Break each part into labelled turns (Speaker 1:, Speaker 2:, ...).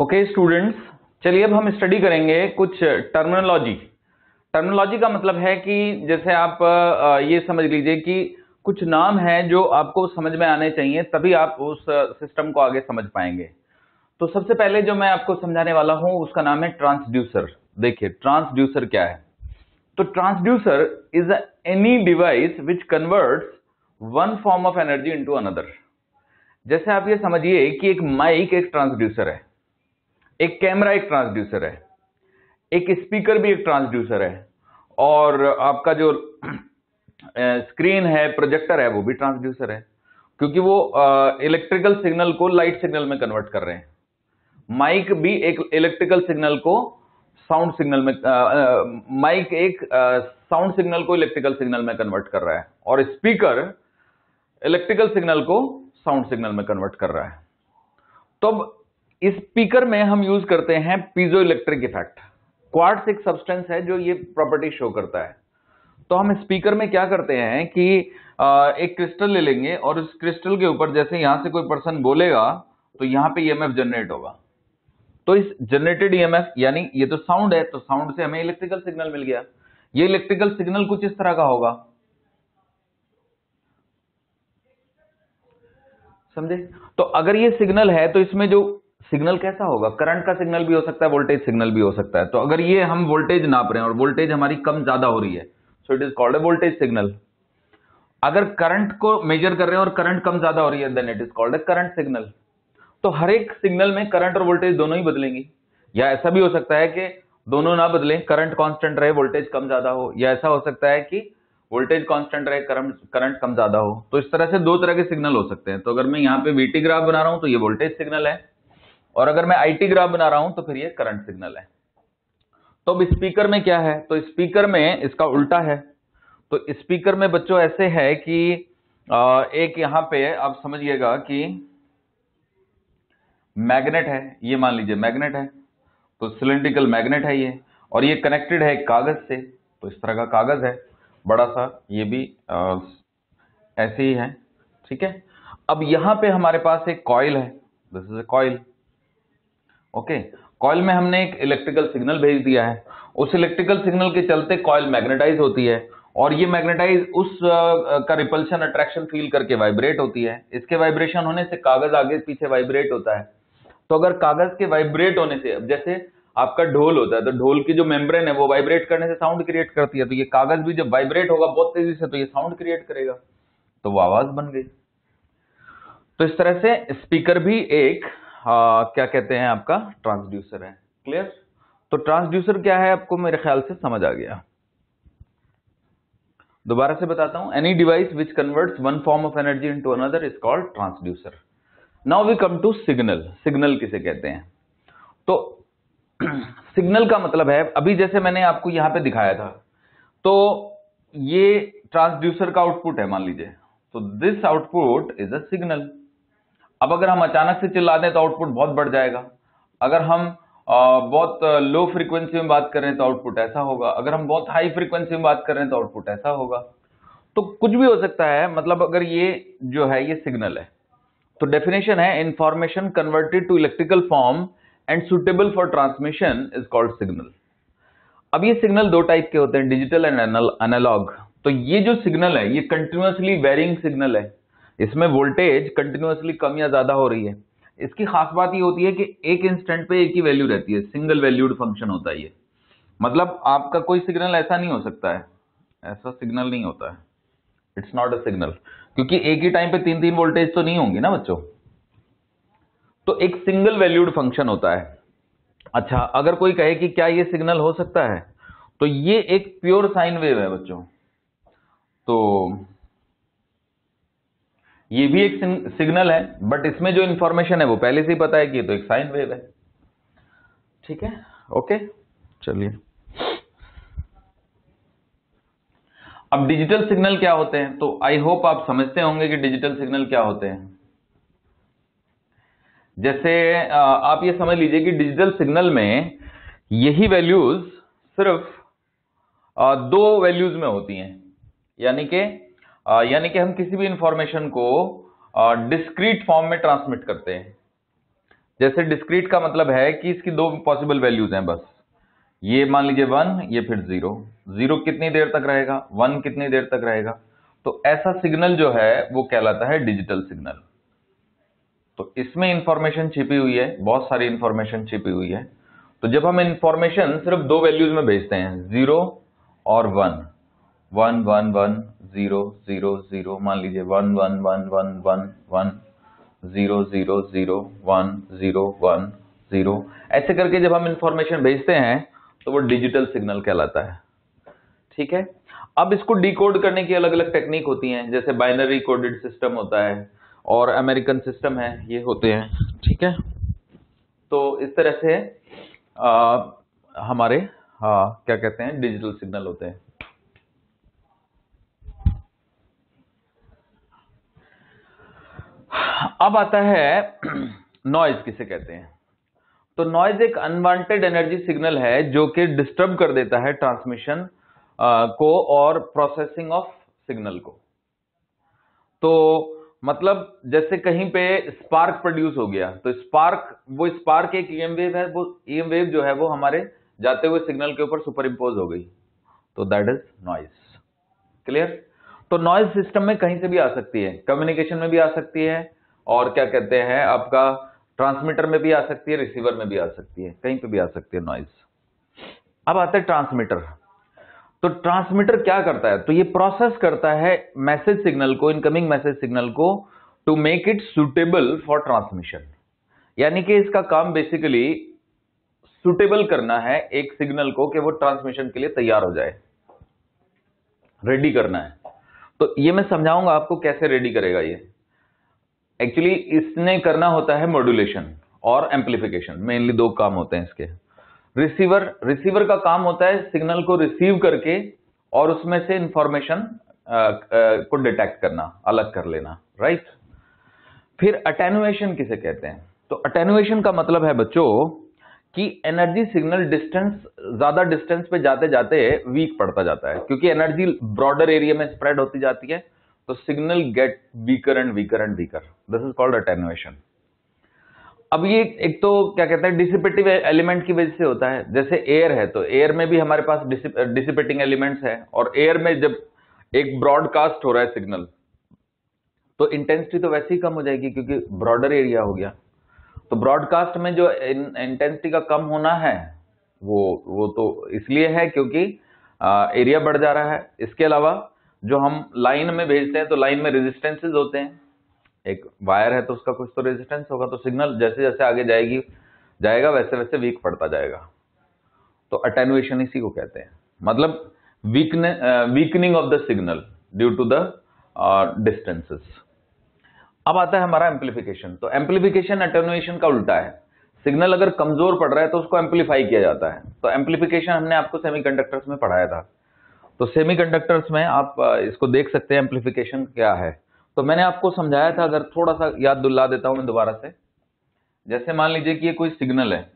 Speaker 1: Okay students, चलिए अब हम स्टडी करेंगे कुछ टर्मिनोलॉजी। टर्मिनोलॉजी का मतलब है कि जैसे आप ये समझ लीजिए कि कुछ नाम हैं जो आपको समझ में आने चाहिए, तभी आप उस सिस्टम को आगे समझ पाएंगे। तो सबसे पहले जो मैं आपको समझाने वाला हूं उसका नाम है ट्रांसड्यूसर। देखिए ट्रांसड्यूसर क्या है। तो transducer is any device which converts one form of energy into another. जैसे आप ये समझिए कि एक माइक एक ट्रांसड्यूसर है, एक कैमरा एक ट्रांसड्यूसर है, एक स्पीकर भी एक ट्रांसड्यूसर है, और आपका जो स्क्रीन है, प्रोजेक्टर है, वो भी ट्रांसड्यूसर है, क्योंकि वो इलेक्ट्रिकल सिग्नल को लाइट सिग्नल में कन्वर्ट कर रहे हैं। माइक भी एक इलेक्ट्रिकल सिग्नल को साउंड सिग्नल में माइक एक साउंड सिग्नल को इलेक्ट्रिकल सिग्नल में कन्वर्ट कर रहा है, और स्पीकर इलेक्ट्रिकल सिग्नल को साउंड सिग्नल में कन्वर्ट कर रहा है। तो अब स्पीकर में हम यूज करते हैं पीजो इलेक्ट्रिक इफेक्ट। क्वार्ट्ज एक सब्सटेंस है जो ये प्रॉपर्टी शो करता है। तो हम स्पीकर में क्या करते हैं कि एक क्रिस्टल ले लेंगे, और उस क्रिस्टल के ऊपर जैसे यहां से कोई पर्सन बोलेगा तो यहां पे ईएमएफ जनरेट होगा। तो इस जनरेटेड ईएमएफ, यानी ये तो साउंड है, तो साउंड से हमें इलेक्ट्रिकल सिग्नल मिल गया। ये इलेक्ट्रिकल सिग्नल कुछ इस तरह का होगा, समझे? तो अगर ये सिग्नल है तो इसमें जो सिग्नल कैसा होगा, करंट का सिग्नल भी हो सकता है, वोल्टेज सिग्नल भी हो सकता है। तो अगर ये हम वोल्टेज नाप रहे हैं और वोल्टेज हमारी कम ज्यादा हो रही है, so it is called A voltage signal. अगर करंट को मेजर कर रहे हैं और करंट कम ज्यादा हो रही है, then it is called a current signal. तो हर एक सिग्नल में करंट और वोल्टेज दोनों ही बदलेंगी, या ऐसा भी हो सकता है कि दोनों ना बदले, करंट कांस्टेंट रहे, वोल्टेज कम ज्यादा हो, या ऐसा हो सकता है कि वोल्टेज कांस्टेंट रहे, करंट कम ज्यादा हो। तो इस तरह से दो तरह के सिग्नल हो सकते हैं। तो अगर मैं यहाँ पे वीटी ग्राफ बना रहा हूं तो ये वोल्टेज सिग्नल है, और अगर मैं आईटी ग्राफ बना रहा हूं तो फिर ये करंट सिग्नल है। तो अब स्पीकर में क्या है, तो स्पीकर में इसका उल्टा है। तो स्पीकर में बच्चों ऐसे है कि एक यहां पे आप समझिएगा कि मैग्नेट है, ये मान लीजिए मैग्नेट है, तो सिलिंड्रिकल मैग्नेट है ये, और ये कनेक्टेड है कागज से। तो इस तरह का कागज है बड़ा सा, ये भी ऐसे ही है, ठीक है। अब यहां पे हमारे पास एक कॉइल है, this is a coil. Okay, coil में हमने एक इलेक्ट्रिकल सिग्नल भेज दिया है। उस इलेक्ट्रिकल सिग्नल के चलते कॉइल मैग्नेटाइज होती है, और ये मैग्नेटाइज उस का रिपल्शन अट्रैक्शन फील करके वाइब्रेट होती है। इसके वाइब्रेशन होने से कागज आगे पीछे वाइब्रेट होता है। तो अगर कागज के वाइब्रेट होने से, जैसे आपका ढोल होता है, तो ढोल की जो मेम्ब्रेन है वो वाइब्रेट करने से साउंड क्रिएट करती है, तो ये कागज भी जब वाइब्रेट होगा बहुत तेजी से तो ये साउंड क्रिएट करेगा, तो वो आवाज बन गई। तो इस तरह से स्पीकर भी एक क्या कहते हैं आपका ट्रांसड्यूसर है। क्लियर? तो ट्रांसड्यूसर क्या है आपको मेरे ख्याल से समझ आ गया। दोबारा से बताता हूं, any device which converts one form of energy into another is called transducer. Now we come to signal. Signal किसे कहते हैं? तो सिग्नल का मतलब है, अभी जैसे मैंने आपको यहां पे दिखाया था, तो ये ट्रांसड्यूसर का आउटपुट है मान लीजिए, तो this output is a signal. अब अगर हम अचानक से चिल्ला दें तो आउटपुट बहुत बढ़ जाएगा। अगर हम बहुत लो फ्रीक्वेंसी में बात कर रहे हैं तो आउटपुट ऐसा होगा। अगर हम बहुत हाई फ्रीक्वेंसी में बात कर रहे हैं तो आउटपुट ऐसा होगा। तो कुछ भी हो सकता है, मतलब अगर ये जो है ये सिग्नल है, तो डेफिनेशन है information converted to electrical form and suitable for transmission is called signal. अब ये सिग्नल दो टाइप के होते हैं, डिजिटल एंड एनालॉग। तो ये जो सिग्नल है ये कंटिन्यूअसली वेरिंग सिग्नल है, इसमें वोल्टेज कंटिन्यूअसली कम या ज्यादा हो रही है। इसकी खास बात ये होती है कि एक इंस्टेंट पे एक ही वैल्यू रहती है, सिंगल वैल्यूड फंक्शन होता है ये। मतलब आपका कोई सिग्नल ऐसा नहीं हो सकता है, ऐसा सिग्नल नहीं होता है, इट्स नॉट अ सिग्नल, क्योंकि एक ही टाइम पे तीन तीन वोल्टेज तो नहीं होंगी ना बच्चों। तो एक सिंगल वैल्यूड फंक्शन होता है। अच्छा, अगर कोई कहे कि क्या ये सिग्नल हो सकता है, तो ये एक प्योर साइन वेव है बच्चों। तो ये भी एक सिग्नल है, बट इसमें जो इंफॉर्मेशन है वो पहले से ही पता है कि ये तो एक साइन वेव है। ठीक है, ओके, चलिए। अब डिजिटल सिग्नल क्या होते हैं, तो आई होप आप समझते होंगे कि डिजिटल सिग्नल क्या होते हैं। जैसे आप ये समझ लीजिए कि डिजिटल सिग्नल में यही वैल्यूज सिर्फ दो वैल्यूज में होती हैं, यानी कि हम किसी भी इंफॉर्मेशन को डिस्क्रीट फॉर्म में ट्रांसमिट करते हैं। जैसे डिस्क्रीट का मतलब है कि इसकी दो पॉसिबल वैल्यूज हैं बस, ये मान लीजिए 1, ये फिर 0। 0 कितनी देर तक रहेगा, 1 कितनी देर तक रहेगा। तो ऐसा सिग्नल जो है वो कहलाता है डिजिटल सिग्नल। तो इसमें इंफॉर्मेशन छिपी हुई है, बहुत सारी इंफॉर्मेशन छिपी हुई है। तो जब हम इंफॉर्मेशन सिर्फ दो वैल्यूज में भेजते हैं, 0 और 1, 1 1 1 0 0 0, मान लीजिए 1 1 1 1 1 1 0 0 0 1 0 1 0, ऐसे करके जब हम इंफॉर्मेशन भेजते हैं तो वो डिजिटल सिग्नल कहलाता है। ठीक है, अब इसको डिकोड करने की अलग अलग टेक्निक होती हैं, जैसे बाइनरी कोडेड सिस्टम होता है और अमेरिकन सिस्टम है, ये होते हैं। ठीक है, तो इस तरह से हमारे क्या कहते हैं, डिजिटल सिग्नल होते हैं। अब आता है नॉइज किसे कहते हैं। तो नॉइज एक अनवांटेड एनर्जी सिग्नल है जो कि डिस्टर्ब कर देता है ट्रांसमिशन को और प्रोसेसिंग ऑफ सिग्नल को। तो मतलब जैसे कहीं पे स्पार्क प्रोड्यूस हो गया, तो स्पार्क एक ईएम वेव है, वो ईएम वेव जो है वो हमारे जाते हुए सिग्नल के ऊपर सुपर इम्पोज हो गई, तो दैट इज नॉइज। क्लियर। तो नॉइज सिस्टम में कहीं से भी आ सकती है, कम्युनिकेशन में भी आ सकती है, और क्या कहते हैं आपका ट्रांसमीटर में भी आ सकती है, रिसीवर में भी आ सकती है, कहीं पे भी आ सकती है नॉइज। अब आता है ट्रांसमीटर। तो ट्रांसमीटर क्या करता है, तो ये प्रोसेस करता है मैसेज सिग्नल को, इनकमिंग मैसेज सिग्नल को, to make it suitable for transmission. यानी कि इसका काम बेसिकली सुटेबल करना है एक सिग्नल को कि वो ट्रांसमिशन के लिए तैयार हो जाए, रेडी करना है। तो ये मैं समझाऊंगा आपको कैसे रेडी करेगा ये। एक्चुअली इसने करना होता है मॉड्यूलेशन और एम्पलीफिकेशन, मेनली दो काम होते हैं इसके। रिसीवर का काम होता है सिग्नल को रिसीव करके और उसमें से इंफॉर्मेशन को डिटेक्ट करना, अलग कर लेना, राइट। फिर अटेनुएशन किसे कहते हैं, तो अटेनुएशन का मतलब है बच्चों कि एनर्जी सिग्नल ज्यादा डिस्टेंस पे जाते जाते वीक पड़ता जाता है, क्योंकि एनर्जी ब्रॉडर एरिया में स्प्रेड होती जाती है, तो signal gate weaker and weaker and weaker, this is called attenuation. अब ये एक तो क्या कहते हैं डिसिपेटिव एलिमेंट की वजह से होता है, जैसे एयर है तो एयर में भी हमारे पास डिसिपेटिंग एलिमेंट्स है, और एयर में जब एक ब्रॉडकास्ट हो रहा है सिग्नल तो इंटेंसिटी तो वैसे ही कम हो जाएगी क्योंकि ब्रॉडर एरिया हो गया। तो ब्रॉडकास्ट में जो इंटेंसिटी का कम होना है वो तो इसलिए है क्योंकि एरिया बढ़ जा रहा है। इसके अलावा जो हम लाइन में भेजते हैं तो लाइन में रेजिस्टेंसेज होते हैं, एक वायर है तो उसका कुछ तो रेजिस्टेंस होगा, तो सिग्नल जैसे जैसे आगे जाएगा वैसे वैसे वीक पड़ता जाएगा। तो अटेनुएशन इसी को कहते हैं, मतलब weakening of the signal due to the distances. अब आता है हमारा एम्पलीफिकेशन। तो एम्पलीफिकेशन अटेनुएशन का उल्टा है। सिग्नल अगर कमजोर पड़ रहा है तो उसको एम्पलीफाई किया जाता है। तो एम्पलीफिकेशन हमने आपको सेमीकंडक्टर्स में पढ़ाया था, तो सेमीकंडक्टर्स में आप इसको देख सकते हैं एम्पलीफिकेशन क्या है। तो मैंने आपको समझाया था, अगर थोड़ा सा याद दिला देता हूं मैं दोबारा से। जैसे मान लीजिए कि ये कोई सिग्नल है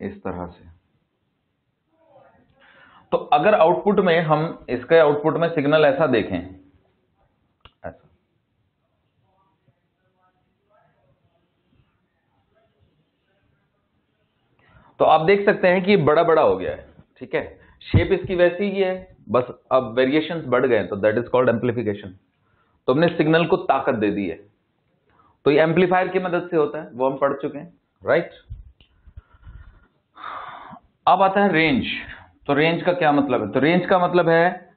Speaker 1: इस तरह से, तो अगर आउटपुट में हम इसके आउटपुट में सिग्नल ऐसा देखें, ऐसा, तो आप देख सकते हैं कि ये बड़ा बड़ा हो गया है, ठीक है, शेप इसकी वैसी ही है, बस अब वेरिएशंस बढ़ गए, तो दैट इज कॉल्ड एम्पलीफिकेशन। तो हमने सिग्नल को ताकत दे दी है। तो ये एम्पलीफायर की मदद से होता है, वो हम पढ़ चुके हैं, राइट। अब आता है रेंज। तो रेंज का क्या मतलब है, तो रेंज का मतलब है,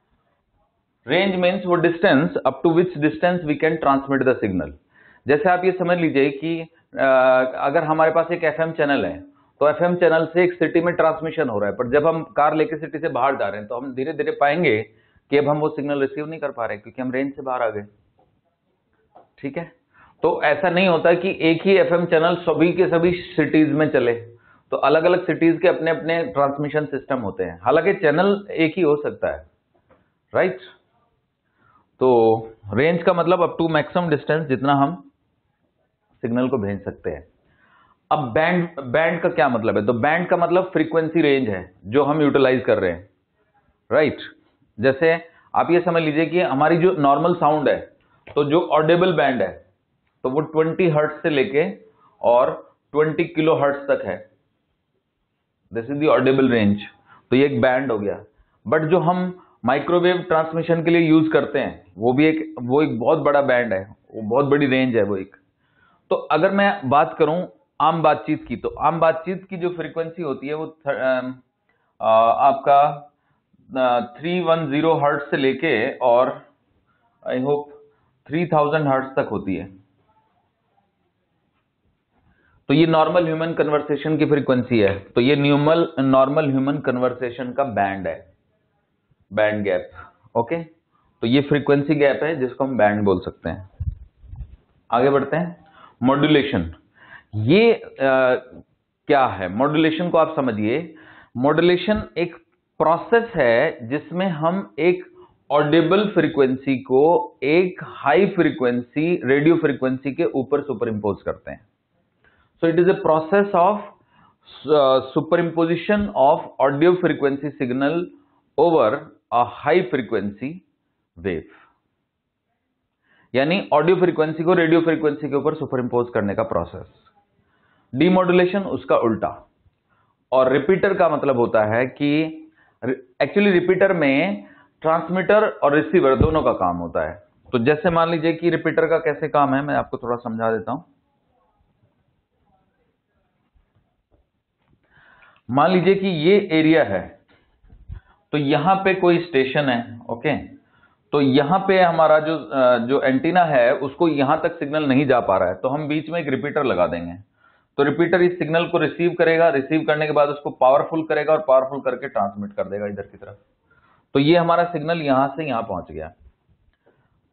Speaker 1: रेंज मीन्स वो distance up to which distance we can transmit the signal. जैसे आप ये समझ लीजिए कि अगर हमारे पास एक एफएम चैनल है, तो एफएम चैनल से एक सिटी में ट्रांसमिशन हो रहा है, पर जब हम कार लेके सिटी से बाहर जा रहे हैं तो हम धीरे धीरे पाएंगे कि अब हम वो सिग्नल रिसीव नहीं कर पा रहे क्योंकि हम रेंज से बाहर आ गए, ठीक है। तो ऐसा नहीं होता कि एक ही एफएम चैनल सभी के सभी सिटीज में चले, तो अलग अलग सिटीज के अपने अपने ट्रांसमिशन सिस्टम होते हैं, हालांकि चैनल एक ही हो सकता है, राइट। तो रेंज का मतलब अप टू मैक्सिमम डिस्टेंस जितना हम सिग्नल को भेज सकते हैं। अब बैंड का क्या मतलब है, तो बैंड का मतलब फ्रीक्वेंसी रेंज है जो हम यूटिलाइज कर रहे हैं, राइट। जैसे आप ये समझ लीजिए कि हमारी जो नॉर्मल साउंड है, तो जो ऑडिबल बैंड है तो वो 20 हर्ट्ज से लेके और 20 किलो हर्ट्ज तक है। This is the Audible range. तो ये एक बैंड हो गया। बट जो हम माइक्रोवेव ट्रांसमिशन के लिए यूज करते हैं वो एक बहुत बड़ा बैंड है, वो बहुत बड़ी रेंज है वो एक। तो अगर मैं बात करूं आम बातचीत की, तो आम बातचीत की जो फ्रीक्वेंसी होती है वो आपका 310 हर्ट्ज से लेके और आई होप 3000 हर्ट्ज तक होती है। तो ये नॉर्मल ह्यूमन कन्वर्सेशन की फ्रीक्वेंसी है। तो ये नॉर्मल ह्यूमन कन्वर्सेशन का बैंड है, बैंड गैप। ओके, तो ये फ्रीक्वेंसी गैप है जिसको हम बैंड बोल सकते हैं। आगे बढ़ते हैं। मॉड्यूलेशन, ये क्या है? मॉड्यूलेशन को आप समझिए। मॉड्यूलेशन एक प्रोसेस है जिसमें हम एक ऑडिबल फ्रीक्वेंसी को एक हाई फ्रीक्वेंसी रेडियो फ्रीक्वेंसी के ऊपर सुपर इंपोज करते हैं। So it is a process of super imposition of audio frequency signal over a high frequency wave, यानी ऑडियो फ्रीक्वेंसी को रेडियो फ्रीक्वेंसी के ऊपर सुपर इंपोज करने का प्रोसेस। डीमॉड्यूलेशन उसका उल्टा। और रिपीटर का मतलब होता है कि एक्चुअली रिपीटर में ट्रांसमीटर और रिसीवर दोनों का काम होता है। तो जैसे मान लीजिए कि रिपीटर का कैसे काम है, मैं आपको थोड़ा समझा देता हूं। मान लीजिए कि ये एरिया है, तो यहां पे कोई स्टेशन है। ओके, तो यहां पे हमारा जो एंटीना है उसको यहां तक सिग्नल नहीं जा पा रहा है, तो हम बीच में एक रिपीटर लगा देंगे। तो रिपीटर इस सिग्नल को रिसीव करेगा, रिसीव करने के बाद उसको पावरफुल करेगा और पावरफुल करके ट्रांसमिट कर देगा इधर की तरफ। तो ये हमारा सिग्नल यहां से यहां पहुंच गया।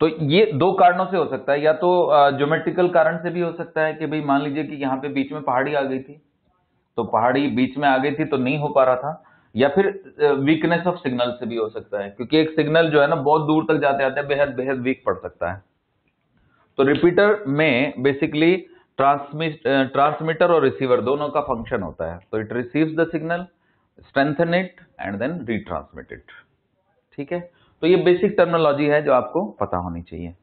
Speaker 1: तो ये दो कारणों से हो सकता है, या तो ज्योमेट्रिकल कारण से भी हो सकता है कि भाई मान लीजिए कि यहाँ पे बीच में पहाड़ी आ गई थी, तो पहाड़ी बीच में आ गई थी तो नहीं हो पा रहा था, या फिर वीकनेस ऑफ सिग्नल से भी हो सकता है, क्योंकि एक सिग्नल जो है ना बहुत दूर तक जाते जाते बेहद बेहद वीक पड़ सकता है। तो रिपीटर में बेसिकली ट्रांसमीटर और रिसीवर दोनों का फंक्शन होता है। तो it receives the signal, strengthen it and then retransmit it. ठीक है, तो ये बेसिक टर्मिनोलॉजी है जो आपको पता होनी चाहिए।